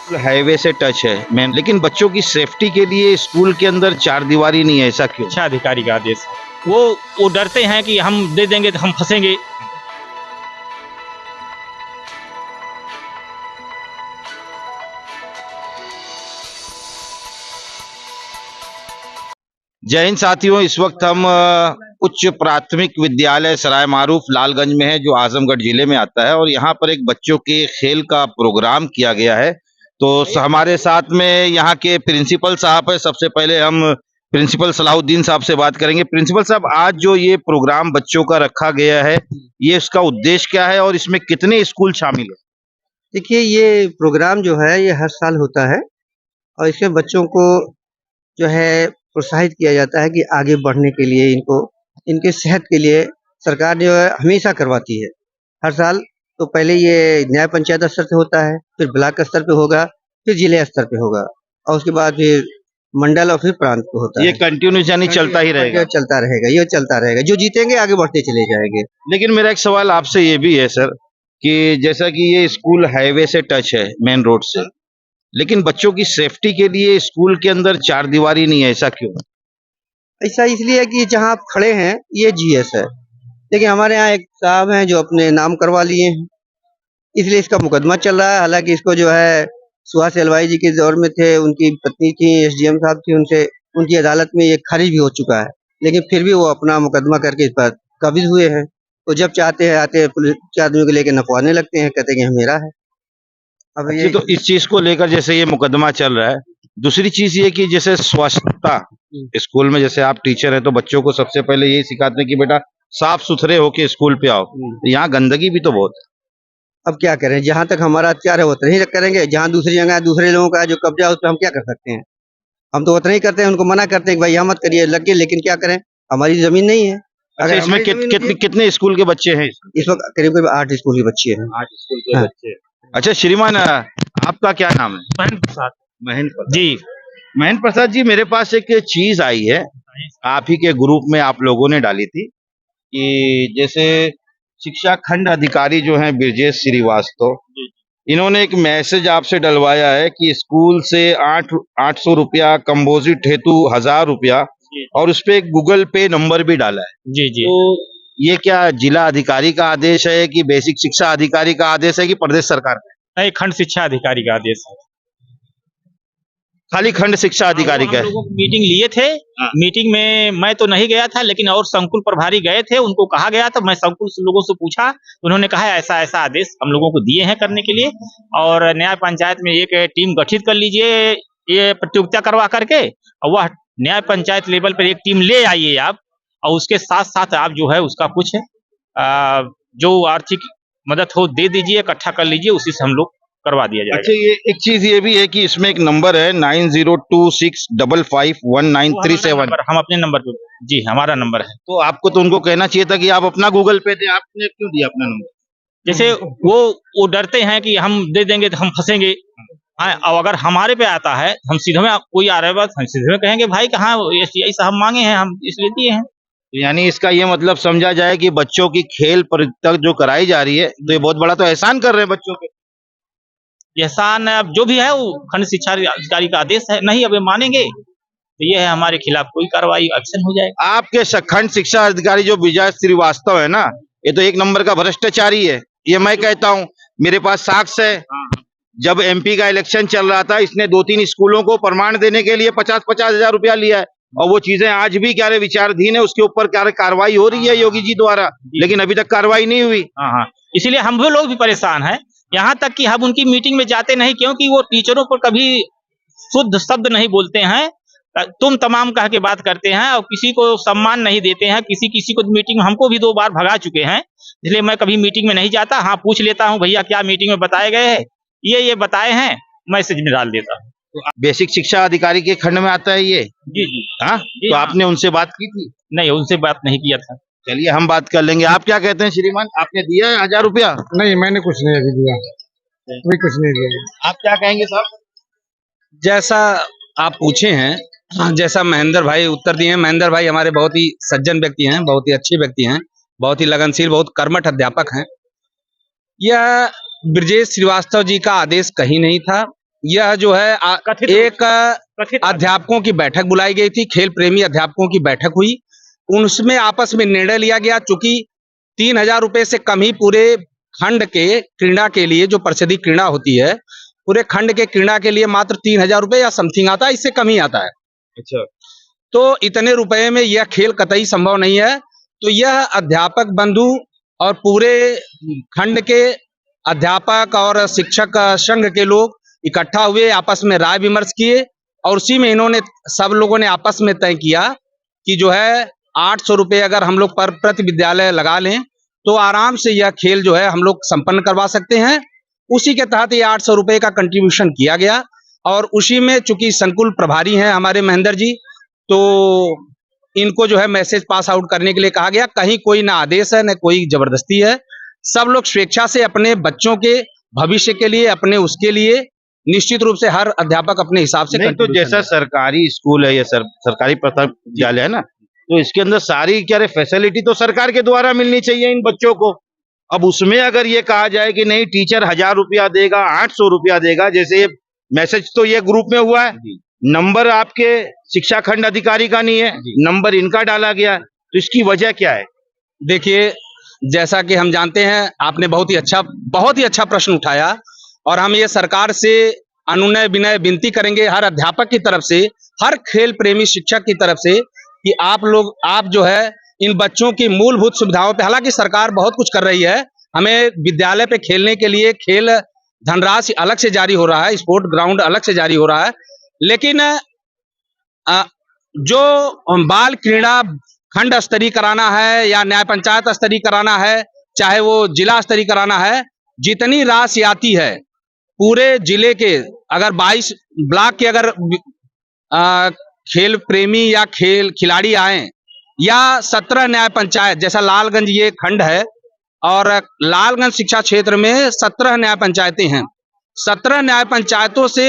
Highway से touch है main, लेकिन बच्चों की सेफ्टी के लिए स्कूल के अंदर चार दीवारी नहीं है, ऐसा क्यों? शिक्षा अधिकारी का आदेश है। वो डरते हैं कि हम दे देंगे तो हम फंसेंगे। जय हिंद साथियों, इस वक्त हम उच्च प्राथमिक विद्यालय सराय मारूफ लालगंज में है, जो आजमगढ़ जिले में आता है। और यहाँ पर एक बच्चों के खेल का प्रोग्राम किया गया है। तो हमारे साथ में यहाँ के प्रिंसिपल साहब है। सबसे पहले हम प्रिंसिपल सलाहुद्दीन साहब से बात करेंगे। प्रिंसिपल साहब, आज जो ये प्रोग्राम बच्चों का रखा गया है, ये इसका उद्देश्य क्या है और इसमें कितने स्कूल शामिल है? देखिए, ये प्रोग्राम जो है ये हर साल होता है और इसमें बच्चों को जो है प्रोत्साहित किया जाता है कि आगे बढ़ने के लिए इनके सेहत के लिए सरकार जो है हमेशा करवाती है हर साल। तो पहले ये न्याय पंचायत स्तर से होता है, फिर ब्लॉक स्तर पे होगा, फिर जिले स्तर पे होगा और उसके बाद फिर मंडल और फिर प्रांत पे होता है। ये कंटिन्यूस यानी चलता ही रहेगा? चलता रहेगा, ये चलता रहेगा। जो जीतेंगे आगे बढ़ते चले जाएंगे। लेकिन मेरा एक सवाल आपसे ये भी है सर, कि जैसा कि ये स्कूल हाईवे से टच है, मेन रोड से, लेकिन बच्चों की सेफ्टी के लिए स्कूल के अंदर चार दीवारी नहीं है, ऐसा क्यों? ऐसा इसलिए है कि जहाँ आप खड़े हैं ये जीएस है, लेकिन हमारे यहाँ एक साहब हैं जो अपने नाम करवा लिए हैं, इसलिए इसका मुकदमा चल रहा है। हालांकि इसको जो है सुहास एलवाई जी के दौर में थे, उनकी पत्नी थी, एसडीएम साहब थी, उनकी अदालत में ये खारिज भी हो चुका है, लेकिन फिर भी वो अपना मुकदमा करके इस पर काबिज हुए हैं। तो जब चाहते हैं आते हैं, पुलिस के आदमियों को लेकर नपवाने लगते हैं, कहते हैं कि मेरा है। अब ये तो इस चीज को लेकर जैसे ये मुकदमा चल रहा है, दूसरी चीज ये कि जैसे स्वच्छता स्कूल में, जैसे आप टीचर है तो बच्चों को सबसे पहले यही सिखाते हैं कि बेटा साफ सुथरे होके स्कूल पे आओ। यहाँ गंदगी भी तो बहुत है। अब क्या करें, जहाँ तक हमारा अत्याचार है उतना ही करेंगे, जहाँ दूसरी जगह दूसरे लोगों का जो कब्जा है उस पर हम क्या कर सकते हैं? हम तो उतना ही करते हैं, उनको मना करते हैं कि भाई यहाँ मत करिए, लग के, लेकिन क्या करें, हमारी जमीन नहीं है। अच्छा, इसमें कितने स्कूल के बच्चे हैं? इस वक्त करीब करीब 8 स्कूल के बच्चे हैं। 8 स्कूल के बच्चे। अच्छा श्रीमान, आपका क्या नाम है? महेंद्र प्रसाद महेंद्र जी। महेंद्र प्रसाद जी, मेरे पास एक चीज आई है, आप ही के ग्रुप में आप लोगों ने डाली थी, कि जैसे शिक्षा खंड अधिकारी जो हैं ब्रजेश श्रीवास्तव, इन्होंने एक मैसेज आपसे डलवाया है कि स्कूल से 800 रुपया कंपोजिट हेतु 1000 रुपया, और उस पे एक गूगल पे नंबर भी डाला है। जी जी। तो ये क्या जिला अधिकारी का आदेश है कि बेसिक शिक्षा अधिकारी का आदेश है कि प्रदेश सरकार का? नहीं, खंड शिक्षा अधिकारी का आदेश है। खाली खंड शिक्षा अधिकारी का है? मीटिंग लिए थे। मीटिंग में मैं तो नहीं गया था, लेकिन और संकुल प्रभारी गए थे, उनको कहा गया था। मैं संकुल लोगों से पूछा, उन्होंने कहा ऐसा ऐसा आदेश हम लोगों को दिए हैं करने के लिए, और न्याय पंचायत में एक टीम गठित कर लीजिए ये प्रतियोगिता करवा करके, और वह न्याय पंचायत लेवल पर एक टीम ले आइए आप, और उसके साथ साथ आप जो है उसका कुछ जो आर्थिक मदद हो दे दीजिए, इकट्ठा कर लीजिए, उसी से हम लोग करवा दिया जाएगा। अच्छा, ये एक चीज ये भी है कि इसमें एक नंबर है 9026551937। हम अपने नंबर पे, जी हमारा नंबर है। तो आपको तो उनको कहना चाहिए था कि आप अपना गूगल पे दे, आपने क्यों दिया अपना नंबर? जैसे वो डरते हैं कि हम दे देंगे तो हम फंसेंगे। और अगर हमारे पे आता है, हम सीधे में कोई आ रहा है, हम सीधे में कहेंगे भाई कहाँ एसटीआई साहब मांगे हैं, हम इसलिए दिए हैं। यानी इसका ये मतलब समझा जाए कि बच्चों की खेल प्रतियोगिता जो कराई जा रही है, तो ये बहुत बड़ा तो एहसान कर रहे हैं बच्चों पे। एहसान अब जो भी है वो खंड शिक्षा अधिकारी का आदेश है, नहीं अब ये मानेंगे तो ये है हमारे खिलाफ कोई कार्रवाई, एक्शन हो जाएगा। आपके खंड शिक्षा अधिकारी जो विजय श्रीवास्तव है ना, ये तो एक नंबर का भ्रष्टाचारी है, ये मैं कहता हूँ। मेरे पास साक्ष्य है, जब एमपी का इलेक्शन चल रहा था, इसने 2-3 स्कूलों को प्रमाण देने के लिए 50-50 हजार रुपया लिया है, और वो चीजें आज भी क्या विचाराधीन है, उसके ऊपर क्या कार्रवाई हो रही है योगी जी द्वारा, लेकिन अभी तक कार्रवाई नहीं हुई। हाँ, इसीलिए हम भी लोग भी परेशान हैं। यहाँ तक कि हम उनकी मीटिंग में जाते नहीं, क्योंकि वो टीचरों पर कभी शुद्ध शब्द नहीं बोलते हैं, तुम तमाम कह के बात करते हैं, और किसी को सम्मान नहीं देते हैं। किसी को मीटिंग में हमको भी 2 बार भगा चुके हैं, इसलिए मैं कभी मीटिंग में नहीं जाता। हाँ, पूछ लेता हूँ भैया क्या मीटिंग में बताए गए हैं, ये बताए हैं, मैसेज में डाल देता हूँ। तो बेसिक शिक्षा अधिकारी के खंड में आता है ये? जी जी। हाँ, तो आपने उनसे बात की थी? नहीं, उनसे बात नहीं किया था। चलिए हम बात कर लेंगे। आप क्या कहते हैं श्रीमान, आपने दिया है 1000 रुपया? नहीं, मैंने कुछ नहीं अभी दिया, अभी कुछ नहीं दिया। आप क्या कहेंगे साहब? जैसा आप पूछे हैं, जैसा महेंद्र भाई उत्तर दिए हैं। महेंद्र भाई हमारे बहुत ही सज्जन व्यक्ति हैं, बहुत ही अच्छे व्यक्ति हैं, बहुत ही लगनशील, बहुत कर्मठ अध्यापक हैं। यह ब्रजेश श्रीवास्तव जी का आदेश कहीं नहीं था, यह जो है कथित एक कथित अध्यापकों की बैठक बुलाई गई थी, खेल प्रेमी अध्यापकों की बैठक हुई। उसमें आपस में निर्णय लिया गया, चूंकि 3,000 रुपए से कम ही पूरे खंड के क्रीड़ा के लिए, जो परिषदीय क्रीड़ा होती है, पूरे खंड के क्रीड़ा के लिए मात्र 3,000 रुपए या समथिंग आता है, इससे कम ही आता है। अच्छा, तो इतने रुपए में यह खेल कतई संभव नहीं है। तो यह अध्यापक बंधु और पूरे खंड के अध्यापक और शिक्षक संघ के लोग इकट्ठा हुए, आपस में राय विमर्श किए और उसी में इन्होंने सब लोगों ने आपस में तय किया कि जो है 800 रुपये अगर हम लोग पर प्रति विद्यालय लगा लें तो आराम से यह खेल जो है हम लोग संपन्न करवा सकते हैं। उसी के तहत ये 800 रुपये का कंट्रीब्यूशन किया गया और उसी में चूंकि संकुल प्रभारी हैं हमारे महेंद्र जी, तो इनको जो है मैसेज पास आउट करने के लिए कहा गया। कहीं कोई ना आदेश है, ना कोई जबरदस्ती है। सब लोग स्वेच्छा से अपने बच्चों के भविष्य के लिए, अपने उसके लिए निश्चित रूप से हर अध्यापक अपने हिसाब से नहीं तो जैसा सरकारी स्कूल है, ये सरकारी प्राथमिक विद्यालय है ना, तो इसके अंदर सारी क्या फैसिलिटी तो सरकार के द्वारा मिलनी चाहिए इन बच्चों को। अब उसमें अगर ये कहा जाए कि नहीं टीचर 1,000 रुपया देगा, 800 रुपया देगा, जैसे ये मैसेज तो ये ग्रुप में हुआ है, नंबर आपके शिक्षा खंड अधिकारी का नहीं है, नंबर इनका डाला गया है, तो इसकी वजह क्या है? देखिए, जैसा कि हम जानते हैं, आपने बहुत ही अच्छा प्रश्न उठाया और हम ये सरकार से अनुनय विनय विनती करेंगे, हर अध्यापक की तरफ से, हर खेल प्रेमी शिक्षक की तरफ से, कि आप जो है इन बच्चों की मूलभूत सुविधाओं पे, हालांकि सरकार बहुत कुछ कर रही है, हमें विद्यालय पे खेलने के लिए खेल धनराशि अलग से जारी हो रहा है, स्पोर्ट ग्राउंड अलग से जारी हो रहा है, लेकिन जो बाल क्रीड़ा खंड स्तरीय कराना है या न्याय पंचायत स्तरीय कराना है, चाहे वो जिला स्तरीय कराना है, जितनी राशि आती है पूरे जिले के, अगर 22 ब्लॉक के अगर खेल प्रेमी या खेल खिलाड़ी आए, या 17 न्याय पंचायत, जैसा लालगंज ये खंड है और लालगंज शिक्षा क्षेत्र में 17 न्याय पंचायतें हैं। 17 न्याय पंचायतों से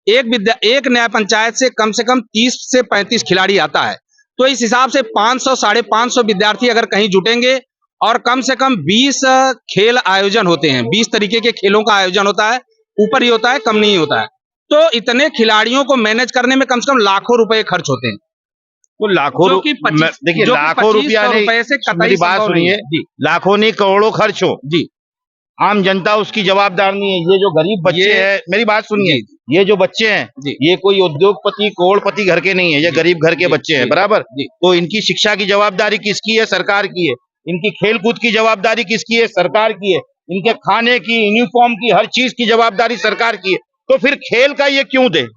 एक न्याय पंचायत से कम 30 से 35 खिलाड़ी आता है। तो इस हिसाब से 500 550 विद्यार्थी अगर कहीं जुटेंगे और कम से कम 20 खेल आयोजन होते हैं, 20 तरीके के खेलों का आयोजन होता है, ऊपर ही होता है, कम नहीं होता है। तो इतने खिलाड़ियों को मैनेज करने में कम से कम लाखों रुपए खर्च होते हैं। तो लाखों देखिए, लाखों रुपया रुपए से मेरी बात सुनिए, लाखों नहीं करोड़ों खर्च हो जी, आम जनता उसकी जवाबदार नहीं है। ये जो गरीब बच्चे हैं, मेरी बात सुनिए, ये जो बच्चे हैं ये कोई उद्योगपति करोड़पति घर के नहीं है, ये गरीब घर के बच्चे हैं, बराबर। तो इनकी शिक्षा की जवाबदारी किसकी है? सरकार की है। इनकी खेलकूद की जवाबदारी किसकी है? सरकार की है। इनके खाने की, यूनिफॉर्म की, हर चीज की जवाबदारी सरकार की है। तो फिर खेल का ये क्यों दे?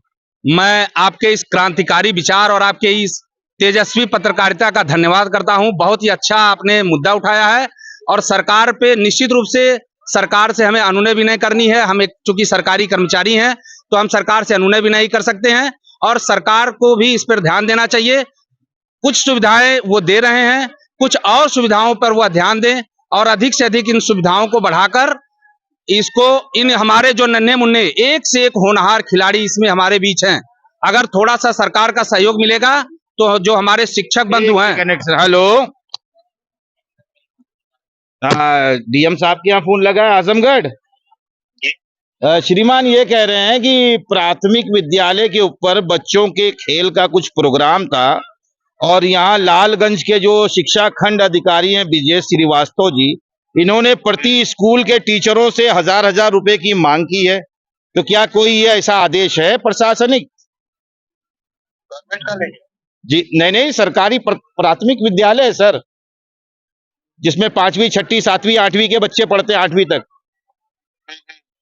मैं आपके इस क्रांतिकारी विचार और आपके इस तेजस्वी पत्रकारिता का धन्यवाद करता हूं। बहुत ही अच्छा आपने मुद्दा उठाया है और सरकार पे निश्चित रूप से, सरकार से हमें अनुनय विनय करनी है। हम एक चूंकि सरकारी कर्मचारी हैं तो हम सरकार से अनुनय विनय कर सकते हैं और सरकार को भी इस पर ध्यान देना चाहिए। कुछ सुविधाएं वो दे रहे हैं, कुछ और सुविधाओं पर वह ध्यान दें और अधिक से अधिक इन सुविधाओं को बढ़ाकर इसको, इन हमारे जो नन्हे मुन्ने एक से एक होनहार खिलाड़ी इसमें हमारे बीच हैं, अगर थोड़ा सा सरकार का सहयोग मिलेगा तो जो हमारे शिक्षक बंधु हैं। हेलो, डीएम साहब के यहाँ फोन लगा है आजमगढ़। श्रीमान ये कह रहे हैं कि प्राथमिक विद्यालय के ऊपर बच्चों के खेल का कुछ प्रोग्राम था और यहाँ लालगंज के जो शिक्षा खंड अधिकारी हैं विजय श्रीवास्तव जी, इन्होंने प्रति स्कूल के टीचरों से 1,000 रुपए की मांग की है। तो क्या कोई ये ऐसा आदेश है प्रशासनिक? जी नहीं, सरकारी प्राथमिक विद्यालय है सर, जिसमें 5वीं 6वीं 7वीं 8वीं के बच्चे पढ़ते हैं, 8वीं तक।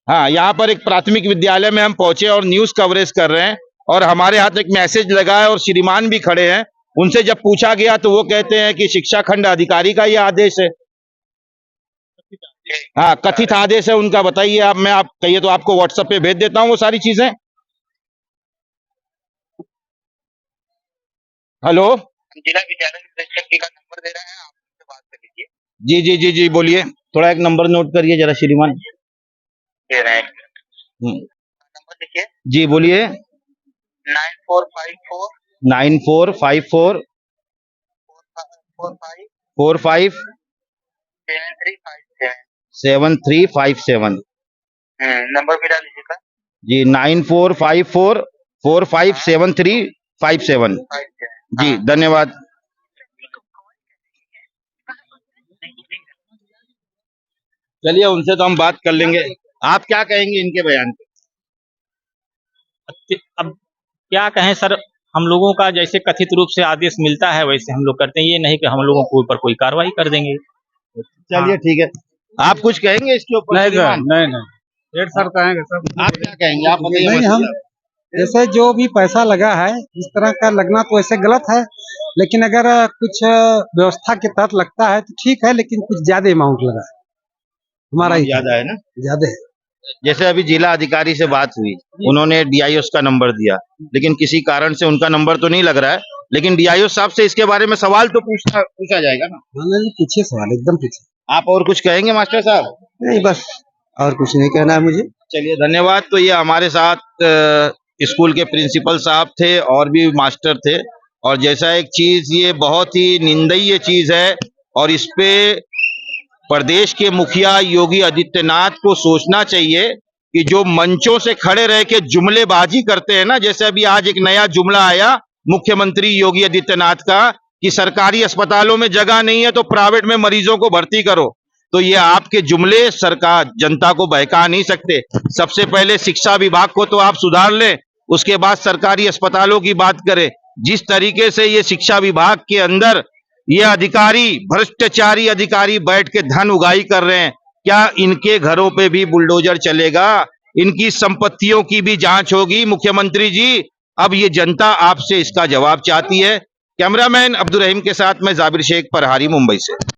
हाँ, यहाँ पर एक प्राथमिक विद्यालय में हम पहुंचे और न्यूज कवरेज कर रहे हैं और हमारे हाथ एक मैसेज लगा है और श्रीमान भी खड़े हैं। उनसे जब पूछा गया तो वो कहते हैं कि शिक्षा खंड अधिकारी का ये आदेश है। हाँ, कथित आदेश है उनका। बताइए आप, मैं आप कहिए तो आपको व्हाट्सएप पे भेज देता हूँ वो सारी चीजें। हेलो, जिला विद्यालय निरीक्षक का नंबर दे रहे हैं, आप उनसे बात कर लीजिए। जी जी जी जी बोलिए, थोड़ा एक नंबर नोट करिए जरा श्रीमान। दे रहे हैं, नंबर लिखिए। जी बोलिए। 9454 9454 45 7357। 7357। नंबर मिला लीजिएगा। जी 9454457357 जी धन्यवाद। चलिए उनसे तो हम बात कर लेंगे। आप क्या कहेंगे इनके बयान पे? अब क्या कहें सर, हम लोगों का जैसे कथित रूप से आदेश मिलता है वैसे हम लोग करते हैं, ये नहीं कि हम लोगों के ऊपर कोई कार्रवाई कर देंगे। चलिए ठीक है, आप कुछ कहेंगे इसके ऊपर? श्रीमान? नहीं डेढ़ सर कहेंगे सब। आप क्या कहेंगे? आप बताइए। नहीं, हम जैसे जो भी पैसा लगा है इस तरह का लगना तो ऐसे गलत है, लेकिन अगर कुछ व्यवस्था के तहत लगता है तो ठीक है, लेकिन कुछ ज्यादा अमाउंट लगा है हमारा ही ज्यादा है ना? ज्यादा है। जैसे अभी जिला अधिकारी से बात हुई, उन्होंने डीआईओ का नंबर दिया, लेकिन किसी कारण से उनका नंबर तो नहीं लग रहा है, लेकिन डीआईओ साहब से इसके बारे में सवाल तो पूछा जाएगा ना? नहीं, पीछे सवाल एकदम पीछे। आप और कुछ कहेंगे मास्टर साहब? नहीं, बस और कुछ नहीं कहना है मुझे। चलिए धन्यवाद। तो ये हमारे साथ स्कूल के प्रिंसिपल साहब थे और भी मास्टर थे, और जैसा एक चीज ये बहुत ही निंदनीय चीज है, और इस पे प्रदेश के मुखिया योगी आदित्यनाथ को सोचना चाहिए कि जो मंचों से खड़े रह के जुमलेबाजी करते हैं ना, जैसे अभी आज एक नया जुमला आया मुख्यमंत्री योगी आदित्यनाथ का कि सरकारी अस्पतालों में जगह नहीं है तो प्राइवेट में मरीजों को भर्ती करो, तो ये आपके जुमले सरकार जनता को बहका नहीं सकते। सबसे पहले शिक्षा विभाग को तो आप सुधार लें, उसके बाद सरकारी अस्पतालों की बात करें। जिस तरीके से ये शिक्षा विभाग के अंदर ये अधिकारी, भ्रष्टाचारी अधिकारी बैठ के धन उगाही कर रहे हैं, क्या इनके घरों पे भी बुलडोजर चलेगा? इनकी संपत्तियों की भी जांच होगी मुख्यमंत्री जी। अब ये जनता आपसे इसका जवाब चाहती है। कैमरामैन अब्दुल रहीम के साथ मैं जाबिर शेख, प्रहारी, मुंबई से।